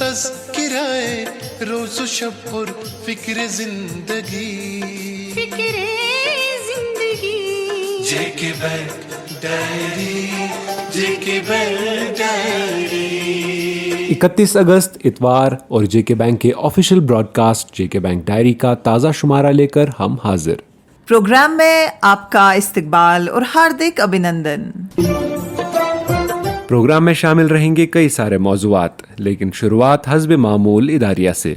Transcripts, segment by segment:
تذکرائے روز و شب پر فکر زندگی، فکر زندگی، جے کے بینک ڈائری، جے کے بینک ڈائری۔ 31 اگست اتوار اور جے کے بینک کے آفیشیل براڈ کاسٹ جے کے بینک ڈائری کا تازہ شمارہ لے کر ہم حاضر۔ پروگرام میں آپ کا استقبال اور ہاردک ابھینندن۔ پروگرام میں شامل رہیں گے کئی سارے موضوعات، لیکن شروعات حسب معمول اداریہ سے۔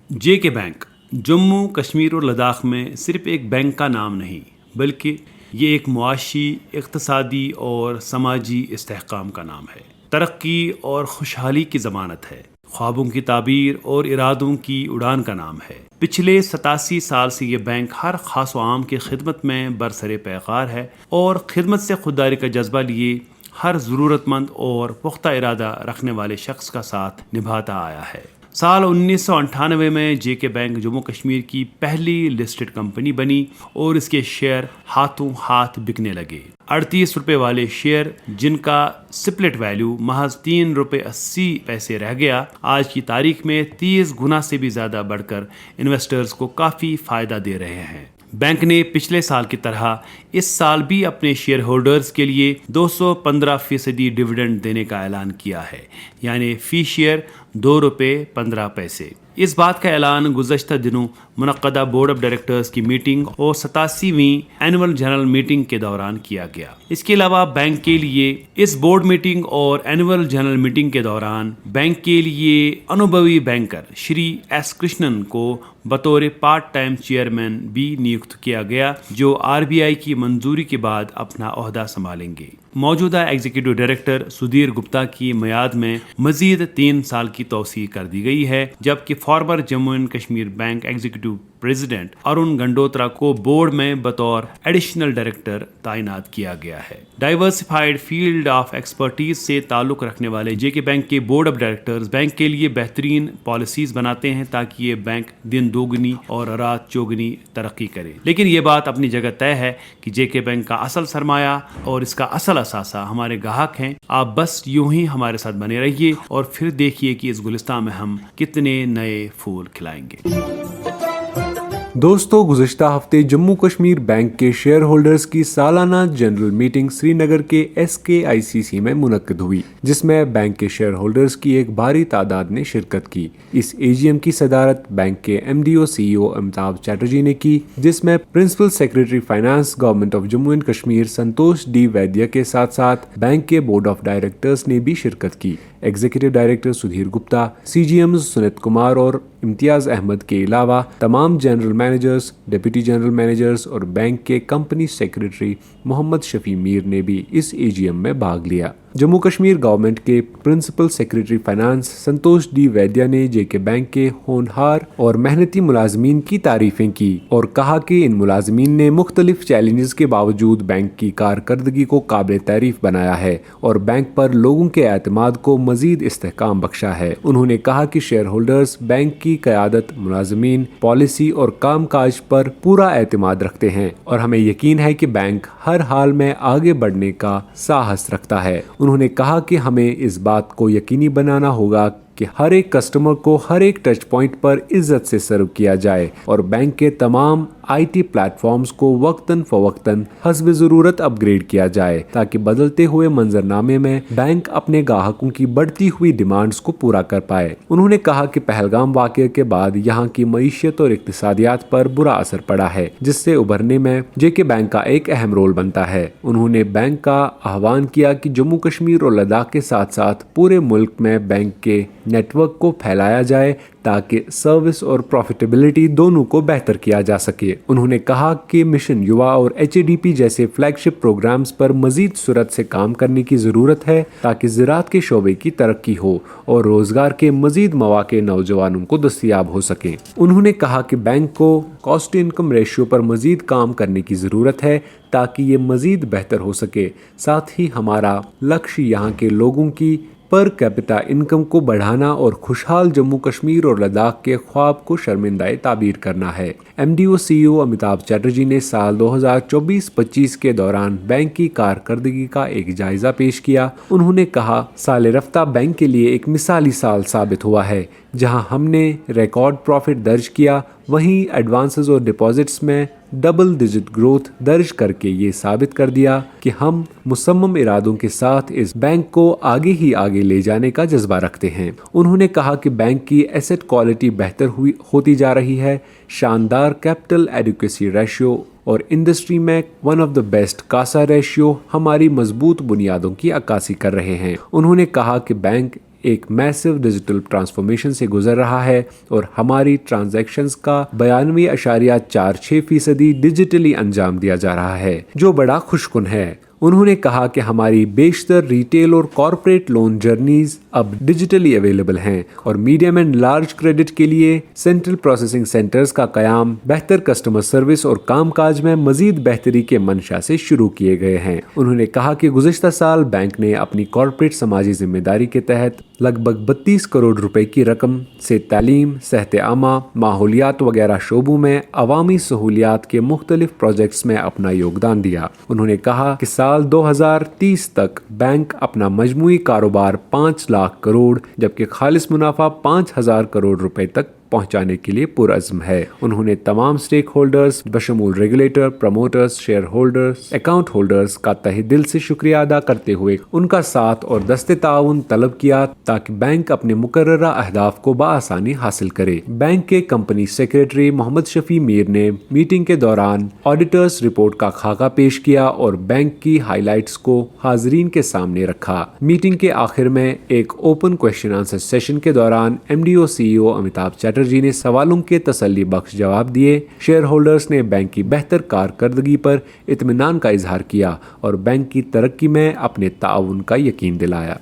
جے کے بینک جموں کشمیر اور لداخ میں صرف ایک بینک کا نام نہیں، بلکہ یہ ایک معاشی، اقتصادی اور سماجی استحکام کا نام ہے، ترقی اور خوشحالی کی ضمانت ہے، خوابوں کی تعبیر اور ارادوں کی اڑان کا نام ہے۔ پچھلے 87 سال سے یہ بینک ہر خاص و عام کی خدمت میں برسر پیکار ہے اور خدمت سے خودداری کا جذبہ لیے ہر ضرورت مند اور پختہ ارادہ رکھنے والے شخص کا ساتھ نبھاتا آیا ہے۔ سال 1998 میں جے کے بینک جموں کشمیر کی پہلی لسٹڈ کمپنی بنی اور اس کے شیئر ہاتھوں ہاتھ بکنے لگے۔ 38 روپے والے شیئر جن کا سپلٹ ویلیو محض 3 روپے 80 پیسے رہ گیا، آج کی تاریخ میں 30 گنا سے بھی زیادہ بڑھ کر انویسٹرز کو کافی فائدہ دے رہے ہیں۔ بینک نے پچھلے سال کی طرح اس سال بھی اپنے شیئر ہولڈرز کے لیے 215% ڈیویڈنڈ دینے کا اعلان کیا ہے، یعنی فی شیئر 2 روپے 15 پیسے۔ اس بات کا اعلان گزشتہ دنوں منعقدہ بورڈ آف ڈائریکٹرز کی میٹنگ اور 87ویں اینول جنرل میٹنگ کے دوران کیا گیا۔ اس کے علاوہ بینک کے لیے اس بورڈ میٹنگ اور اینول جنرل میٹنگ کے دوران بینک کے لیے انوبھوی بینکر شری ایس کرشنن کو بطور پارٹ ٹائم چیئرمین بھی نیوکت کیا گیا، جو RBI کی منظوری کے بعد اپنا عہدہ سنبھالیں گے۔ موجودہ ایگزیکٹو ڈائریکٹر سدھیر گپتا کی میعاد میں مزید 3 سال کی توسیع کر دی گئی ہے، جبکہ former Jammu and Kashmir bank executive president Arun Gundotra کو بورڈ میں بطور ایڈیشنل ڈائریکٹر تعینات کیا گیا ہے۔ ڈائیورسفائیڈ فیلڈ آف ایکسپرٹیز سے تعلق رکھنے والے جے کے بینک کے بورڈ آف ڈائریکٹرز بینک کے لیے بہترین پالیسیز بناتے ہیں تاکہ یہ بینک دن دوگنی اور رات چوگنی ترقی کرے۔ لیکن یہ بات اپنی جگہ طے ہے کہ جے کے بینک کا اصل سرمایہ اور اس کا اصل اثاثہ ہمارے گاہک ہیں۔ آپ بس یوں ہی ہمارے ساتھ بنے رہیے اور پھر دیکھیے کہ اس گلستان میں ہم کتنے نئے پھول کھلائیں گے۔ دوستو، گزشتہ ہفتے جموں کشمیر بینک کے شیئر ہولڈرز کی سالانہ جنرل میٹنگ سری نگر کے SKICC میں منعقد ہوئی، جس میں بینک کے شیئر ہولڈرز کی ایک بھاری تعداد نے شرکت کی۔ اس AGM کی صدارت بینک کے MD اور CEO امیتابھ چیٹرجی نے کی، جس میں principal secretary finance government of Jammu and Kashmir Santosh D Vaidya کے ساتھ ساتھ بینک کے بورڈ آف ڈائریکٹرز نے بھی شرکت کی۔ Executive director Sudheer Gupta, CGMs سنت کمار اور امتیاز احمد کے علاوہ تمام general managers, deputy general managers اور بینک کے کمپنی سیکرٹری محمد شفیع میر نے بھی اس AGM میں بھاگ لیا۔ جموں کشمیر گورنمنٹ کے پرنسپل سیکرٹری فائنانس سنتوش ڈی ویدیا نے جے کے بینک کے ہونہار اور محنتی ملازمین کی تعریفیں کی اور کہا کہ ان ملازمین نے مختلف چیلنجز کے باوجود بینک کی کارکردگی کو قابل تعریف بنایا ہے اور بینک پر لوگوں کے اعتماد کو مزید استحکام بخشا ہے۔ انہوں نے کہا کہ شیئر ہولڈرز بینک کی قیادت، ملازمین، پالیسی اور کام کاج پر پورا اعتماد رکھتے ہیں اور ہمیں یقین ہے کہ بینک ہر حال میں آگے بڑھنے کا ساہس رکھتا ہے۔ انہوں نے کہا کہ ہمیں اس بات کو یقینی بنانا ہوگا کہ ہر ایک کسٹمر کو ہر ایک ٹچ پوائنٹ پر عزت سے سرو کیا جائے اور بینک کے تمام IT پلیٹ فارمز کو وقتاً فوقتاً حسب ضرورت اپ گریڈ کیا جائے تاکہ بدلتے ہوئے منظرنامے میں بینک اپنے گاہکوں کی بڑھتی ہوئی ڈیمانڈز کو پورا کر پائے۔ انہوں نے کہا کہ پہلگام واقعے کے بعد یہاں کی معیشت اور اقتصادیات پر برا اثر پڑا ہے، جس سے ابھرنے میں جے کے بینک کا ایک اہم رول بنتا ہے۔ انہوں نے بینک کا آہوان کیا کہ جموں کشمیر اور لداخ کے ساتھ ساتھ پورے ملک میں بینک کے نیٹ ورک کو پھیلایا جائے تاکہ سروس اور پروفیٹیبلٹی دونوں کو بہتر کیا جا سکے۔ انہوں نے کہا کہ مشن یووا اور HADP جیسے فلیگ شپ پروگرامز پر مزید سرعت سے کام کرنے کی ضرورت ہے تاکہ زراعت کے شعبے کی ترقی ہو اور روزگار کے مزید مواقع نوجوانوں کو دستیاب ہو سکیں۔ انہوں نے کہا کہ بینک کو کاسٹ انکم ریشیو پر مزید کام کرنے کی ضرورت ہے تاکہ یہ مزید بہتر ہو سکے۔ ساتھ ہی ہمارا لکش یہاں کے لوگوں کی पर कैपिटा इनकम को बढ़ाना और खुशहाल जम्मू कश्मीर और लद्दाख के ख्वाब को शर्मिंदाए ताबीर करना है। MDO CEO अमिताभ चैटर्जी ने साल 2024-25 के दौरान बैंक की कारकर्दगी का एक जायजा पेश किया। उन्होंने कहा, साल रफ्ता बैंक के लिए एक मिसाली साल साबित हुआ है। जहां हमने रिकॉर्ड प्रॉफिट दर्ज किया, वहीं एडवांसेस और डिपॉजिट्स में डबल डिजिट ग्रोथ दर्ज करके ये साबित कर दिया कि हम मुसम्मम इरादों के साथ इस बैंक को आगे ही आगे ले जाने का जज्बा रखते हैं। उन्होंने कहा कि बैंक की एसेट क्वालिटी बेहतर होती जा रही है। शानदार कैपिटल एडिक्वेसी रेशियो और इंडस्ट्री में one of the best Kasa ratio हमारी मजबूत बुनियादों की अक्कासी कर रहे हैं। उन्होंने कहा कि बैंक एक मैसिव डिजिटल ट्रांसफॉर्मेशन से गुजर रहा है और हमारी ट्रांजैक्शंस का 92.46% डिजिटली अंजाम दिया जा रहा है, जो बड़ा खुशकुन है। उन्होंने कहा कि हमारी बेशतर रिटेल और कॉरपोरेट लोन जर्नीज अब डिजिटली अवेलेबल हैं और मीडियम एंड लार्ज क्रेडिट के लिए सेंट्रल प्रोसेसिंग सेंटर्स का कयाम बेहतर कस्टमर सर्विस और कामकाज में मजीद बेहतरी के मंशा से शुरू किए गए हैं। उन्होंने कहा कि गुज़िश्ता साल बैंक ने अपनी कॉरपोरेट समाजी जिम्मेदारी के तहत लगभग 32 करोड़ रुपए की रकम से तालीम, सेहत आमा, माहौलियात वगैरह शोबों में अवामी सहूलियात के मुख्तलिफ प्रोजेक्ट्स में अपना योगदान दिया। उन्होंने कहा कि साल 2030 तक बैंक अपना मजमूई कारोबार 5 लाख करोड़ जबकि खालिस मुनाफा 5,000 करोड़ रुपए तक पहुंचाने के लिए पुरअज़्म है। उन्होंने तमाम स्टेक होल्डर्स बशमूल regulator, promoters, shareholders, account holders का तहे दिल से शुक्रिया अदा करते हुए उनका साथ और दस्ते ताउन तलब किया ताकि बैंक अपने मुकर्ररा अहदाफ को बआसानी हासिल करे। बैंक के कंपनी सेक्रेटरी मोहम्मद शफी मीर ने मीटिंग के दौरान ऑडिटर्स रिपोर्ट का खाका पेश किया और बैंक की हाईलाइट्स को हाजरीन के सामने रखा। मीटिंग के आखिर में एक ओपन क्वेश्चन आंसर सेशन के दौरान MDO CEO अमिताभ चैटर्जी ने सवालों के तसल्ली बख्श जवाब दिए। शेयर होल्डर्स ने बैंक की बेहतर कारकर्दगी पर इत्मीनान का इजहार किया और बैंक की तरक्की में अपने ताउन का यकीन दिलाया।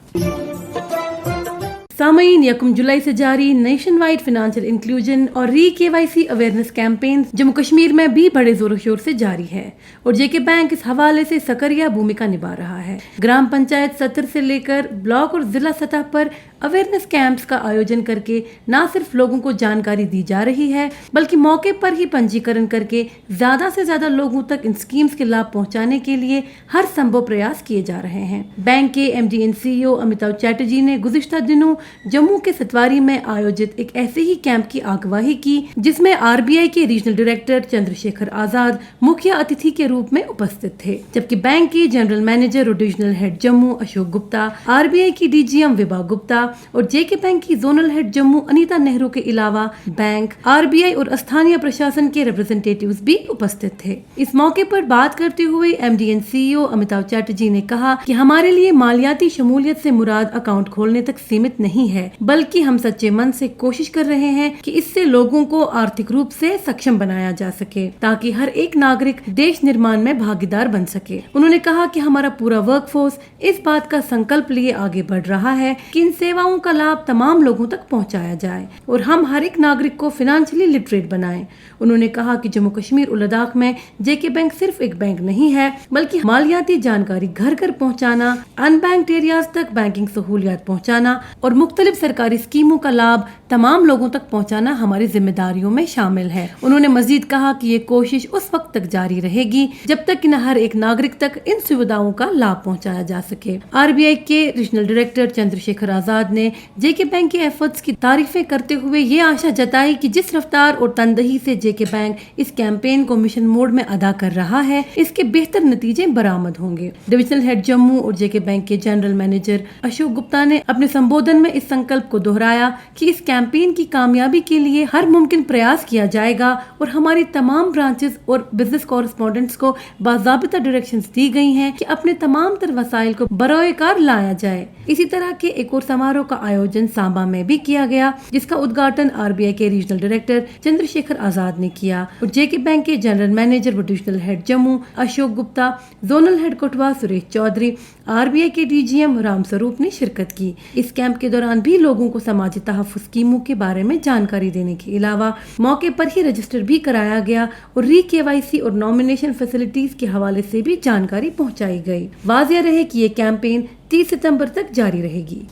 सामईन, 1 जुलाई से जारी नेशन वाइड फाइनेंशियल इंक्लूजन और KYC awareness campaign Jammu Kashmir में भी बड़े जोरों शोर से जारी है और JK बैंक इस हवाले से सक्रिय भूमिका निभा रहा है। ग्राम पंचायत सत्र से लेकर ब्लॉक और जिला सतह पर अवेयरनेस कैंप्स का आयोजन करके न सिर्फ लोगों को जानकारी दी जा रही है बल्कि मौके पर ही पंजीकरण करके ज्यादा से ज्यादा लोगों तक इन स्कीम्स के लाभ पहुंचाने के लिए हर संभव प्रयास किए जा रहे हैं। बैंक के MD and CEO Amitabh Chatterjee ने गुज़िश्ता दिनों जम्मू के सतवारी में आयोजित एक ऐसे ही कैंप की अगवाई की जिसमें RBI के रीजनल डायरेक्टर चंद्रशेखर आजाद मुख्य अतिथि के रूप में उपस्थित थे, जबकि बैंक के जनरल मैनेजर और divisional head Jammu Ashok Gupta, RBI की DGM विभा गुप्ता और JK बैंक की जोनल हेड जम्मू अनीता नेहरू के अलावा बैंक, RBI और स्थानीय प्रशासन के रिप्रेजेंटेटिव्स भी उपस्थित थे। इस मौके पर बात करते हुए MD and CEO Amitabh Chatterjee ने कहा कि हमारे लिए मालियाती शमूलियत से मुराद अकाउंट खोलने तक सीमित नहीं है बल्कि हम सच्चे मन से कोशिश कर रहे हैं कि इससे लोगों को आर्थिक रूप से सक्षम बनाया जा सके ताकि हर एक नागरिक देश निर्माण में भागीदार बन सके। उन्होंने कहा कि हमारा पूरा वर्कफोर्स इस बात का संकल्प लिए आगे बढ़ रहा है कि इन सेवाओं का लाभ तमाम लोगों तक पहुंचाया जाए और हम हर एक नागरिक को फाइनेंशियली लिटरेट बनाएं। उन्होंने कहा कि जम्मू कश्मीर और लद्दाख में JK बैंक सिर्फ एक बैंक नहीं है बल्कि मालियाती जानकारी घर घर पहुंचाना, अनबैंक्ड एरियाज तक बैंकिंग सहूलियात पहुंचाना और मुख्तलिफ सरकारी स्कीमों का लाभ तमाम लोगों तक पहुंचाना हमारी जिम्मेदारियों में शामिल है। उन्होंने मजीद कहा कि ये कोशिश उस वक्त तक जारी रहेगी जब तक कि न हर एक नागरिक तक इन सुविधाओं का लाभ पहुंचाया जा सके। RBI के रीजनल डायरेक्टर चंद्रशेखर आजाद ने JK बैंक के एफर्ट्स की तारीफें करते हुए ये आशा जताई कि जिस रफ्तार और तनदही से JK बैंक इस कैंपेन को मिशन मोड में अदा कर रहा है, इसके बेहतर नतीजे बरामद होंगे। डिविजनल हेड जम्मू और JK बैंक के जनरल मैनेजर अशोक गुप्ता ने अपने संबोधन में इस संकल्प को दोहराया कि इस कैंपेन की कामयाबी के लिए हर मुमकिन प्रयास किया जाएगा और हमारी तमाम ब्रांचेस और बिजनेस कॉरेस्पॉन्डेंट्स को बाज़ाबिता डायरेक्शंस दी गई हैं कि अपने तमाम तर वसाइल को बरोएकार लाया जाए। इसी तरह के एक और समारोह का आयोजन सांबा में भी किया गया जिसका उद्घाटन RBI के रीजनल डायरेक्टर चंद्रशेखर आजाद ने किया और JK बैंक के जनरल मैनेजर व divisional head Jammu Ashok Gupta, zonal head Kathua Suresh Chaudhary, RBI के DGM राम स्वरूप ने शिरकत की। इस कैंप के दौरान भी लोगों को समाजी तहफ़्फ़ुज़ स्कीमों जम्मू के बारे में जानकारी देने के अलावा मौके पर ही रजिस्टर भी कराया गया और री-KYC और नॉमिनेशन फैसिलिटीज के हवाले से भी जानकारी पहुंचाई गई। वाज़िया रहे कि ये कैंपेन 30 सितंबर तक जारी रहेगी।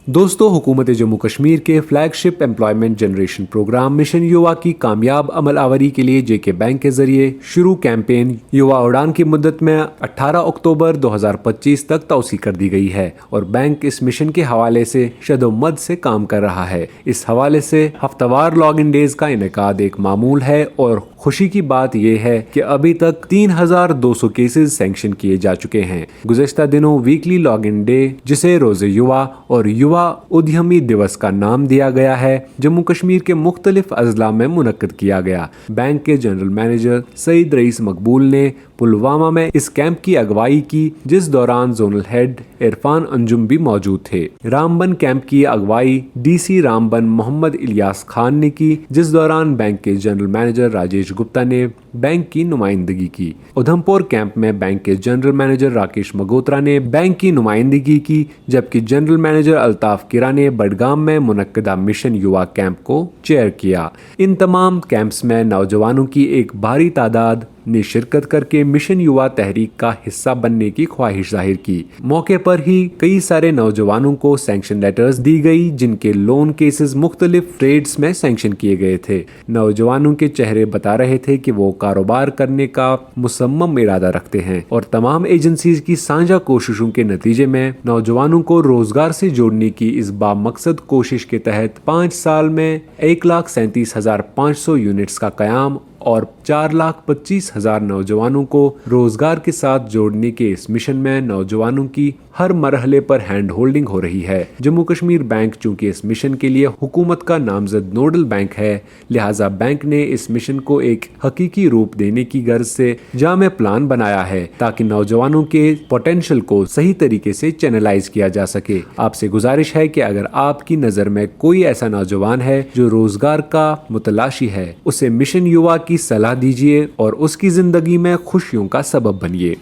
दोस्तों, हुकूमत जम्मू कश्मीर के flagship employment generation programme mission Yuva की कामयाब अमल आवरी के लिए JK बैंक के जरिए शुरू कैंपेन युवा उड़ान की मुद्दत में 18 अक्टूबर 2025 तक तौसी कर दी गई है और बैंक इस मिशन के हवाले से शदोमद से काम कर रहा है। इस हवाले से हफ्तावार लॉग इन डेज का इनेकाद एक मामूल है और खुशी की बात यह है कि अभी तक 3200 केसेस सैंक्शन किए जा चुके हैं। गुज़श्ता दिनों वीकली लॉग इन डे, जिसे रोज़े युवा और युवा उद्यमी दिवस का नाम दिया गया है, जम्मू कश्मीर के मुख्तलिफ अजला में मुनक्किद किया गया। बैंक के जनरल मैनेजर सईद रईस मकबूल ने पुलवामा में इस कैंप की अगवाई की, जिस दौरान जोनल हेड इरफान अंजुम भी मौजूद थे। रामबन कैंप की अगवाई DC रामबन मोहम्मद इलियास खान ने की, जिस दौरान बैंक के जनरल मैनेजर राजेश गुप्ता ने बैंक की नुमाइंदगी की। उधमपुर कैंप में बैंक के जनरल मैनेजर राकेश मगोत्रा ने बैंक की नुमाइंदगी की, जबकि जनरल मैनेजर अल्ताफ किरा ने बडगाम में मुनक्किदा मिशन युवा कैंप को चेयर किया। इन तमाम कैंप्स में नौजवानों की एक भारी तादाद ने शिरकत करके मिशन युवा तहरीक का हिस्सा बनने की ख्वाहिश जाहिर की। मौके पर ही कई सारे नौजवानों को सैंक्शन लेटर्स दी गई, जिनके लोन केसेस मुख्तलिफ ट्रेड्स में सैंक्शन किए गए थे। नौजवानों के चेहरे बता रहे थे कि वो कारोबार करने का मुसम्मम इरादा रखते हैं और तमाम एजेंसीज की साझा कोशिशों के नतीजे में नौजवानों को रोजगार से जोड़ने की इस बामकसद कोशिश के तहत 5 साल में 1,37,500 यूनिट्स का कयाम और 4,25,000 नौजवानों को रोजगार के साथ जोड़ने के इस मिशन में नौजवानों की हर मरहले पर हैंड होल्डिंग हो रही है। जम्मू कश्मीर बैंक चूंकि इस मिशन के लिए हुकूमत का नामजद नोडल बैंक है, लिहाजा बैंक ने इस मिशन को एक हकीकी रूप देने की गर्ज से जामे प्लान बनाया है ताकि नौजवानों के पोटेंशियल को सही तरीके से चैनलाइज किया जा सके। आपसे गुजारिश है कि अगर आपकी नजर में कोई ऐसा नौजवान है जो रोजगार का मुतलाशी है, उसे मिशन युवा की सलाह दीजिए और उसकी जिंदगी में खुशियों का सबब बनिए।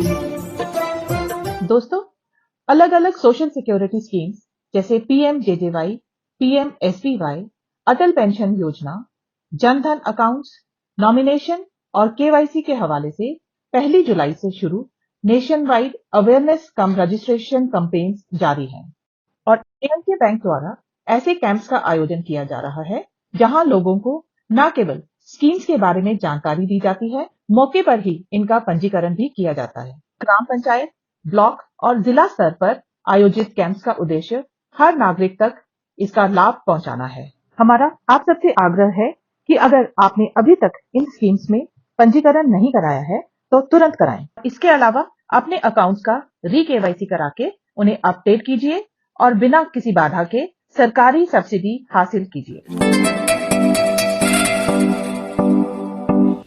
दोस्तों, अलग अलग सोशल सिक्योरिटी स्कीम्स जैसे PMJJY, PMSBY, अटल पेंशन योजना, जनधन अकाउंट्स, नॉमिनेशन और KYC के हवाले से 1 जुलाई से शुरू नेशन वाइड अवेयरनेस कम रजिस्ट्रेशन कैंपेन्स जारी हैं और JK बैंक द्वारा ऐसे कैंप्स का आयोजन किया जा रहा है जहां लोगों को न केवल स्कीम्स के बारे में जानकारी दी जाती है, मौके पर ही इनका पंजीकरण भी किया जाता है। ग्राम पंचायत, ब्लॉक और जिला स्तर पर आयोजित कैंप्स का उद्देश्य हर नागरिक तक इसका लाभ पहुंचाना है। हमारा आप सबसे आग्रह है कि अगर आपने अभी तक इन स्कीम्स में पंजीकरण नहीं कराया है तो तुरंत कराएं। इसके अलावा अपने अकाउंट्स का री-KYC करा के उन्हें अपडेट कीजिए और बिना किसी बाधा के सरकारी सब्सिडी हासिल कीजिए।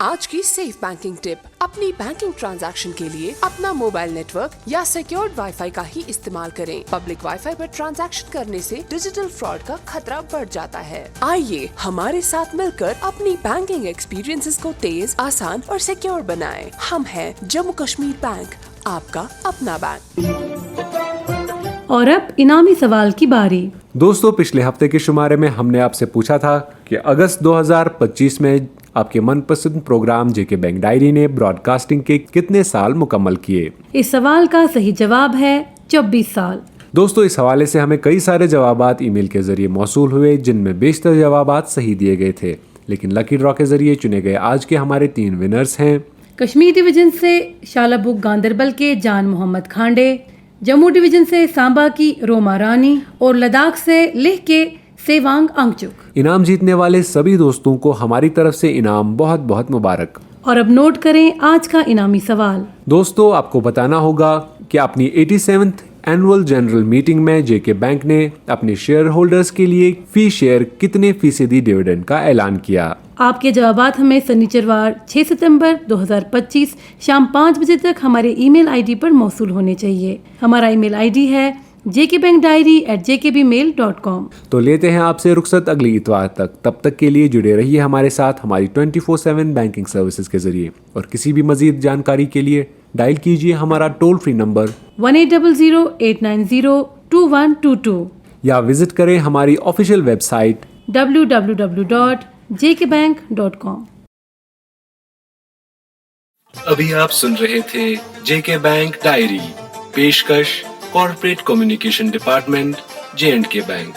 आज की सेफ बैंकिंग टिप, अपनी बैंकिंग ट्रांजैक्शन के लिए अपना मोबाइल नेटवर्क या सिक्योर्ड वाईफाई का ही इस्तेमाल करें। पब्लिक वाईफाई पर ट्रांजैक्शन करने से डिजिटल फ्रॉड का खतरा बढ़ जाता है। आइए हमारे साथ मिलकर अपनी बैंकिंग एक्सपीरियंसेस को तेज, आसान और सिक्योर बनाएं। हम हैं जम्मू कश्मीर बैंक, आपका अपना बैंक। और अब इनामी सवाल की बारी। दोस्तों, पिछले हफ्ते के शुमारे में हमने आपसे पूछा था कि अगस्त 2025 में आपके मनपसंद प्रोग्राम JK बैंक डायरी ने ब्रॉडकास्टिंग के कितने साल मुकम्मल किए। इस सवाल का सही जवाब है 24 साल। दोस्तों, इस हवाले से हमें कई सारे जवाबात ईमेल के जरिए मौसूल हुए, जिनमें बेशतर जवाबात सही दिए गए थे, लेकिन लकी ड्रॉ के जरिए चुने गए आज के हमारे 3 विनर्स हैं। कश्मीर डिवीजन से शालाबुक गांदरबल के जान मोहम्मद खांडे, जम्मू डिवीजन से सांबा की रोमा रानी और लद्दाख से लेह के सेवांग अंगचुक। इनाम जीतने वाले सभी दोस्तों को हमारी तरफ से इनाम बहुत बहुत मुबारक। और अब नोट करें आज का इनामी सवाल। दोस्तों, आपको बताना होगा कि अपनी 87th एनुअल जनरल मीटिंग में JK बैंक ने अपने शेयर होल्डर्स के लिए फी शेयर कितने फीसदी डिविडेंड का ऐलान किया। आपके जवाबात हमें शनिचरवार 6 सितंबर 2025 शाम 5 बजे तक हमारे ईमेल आईडी पर मौसूल होने चाहिए। हमारा ईमेल आईडी है jkbankdiary@jkbmail.com। तो लेते हैं आपसे रुखसत अगली इतवार तक। तब तक के लिए जुड़े रहिए हमारे साथ हमारी 24/7 बैंकिंग सर्विसेज के जरिए और किसी भी मजीद जानकारी के लिए डायल कीजिए हमारा टोल फ्री नंबर 1800 890 2122। या विजिट करें हमारी ऑफिशियल वेबसाइट www.jkbank.com। अभी आप सुन रहे थे जेके बैंक डायरी, पेशकश corporate communication department, J&K bank.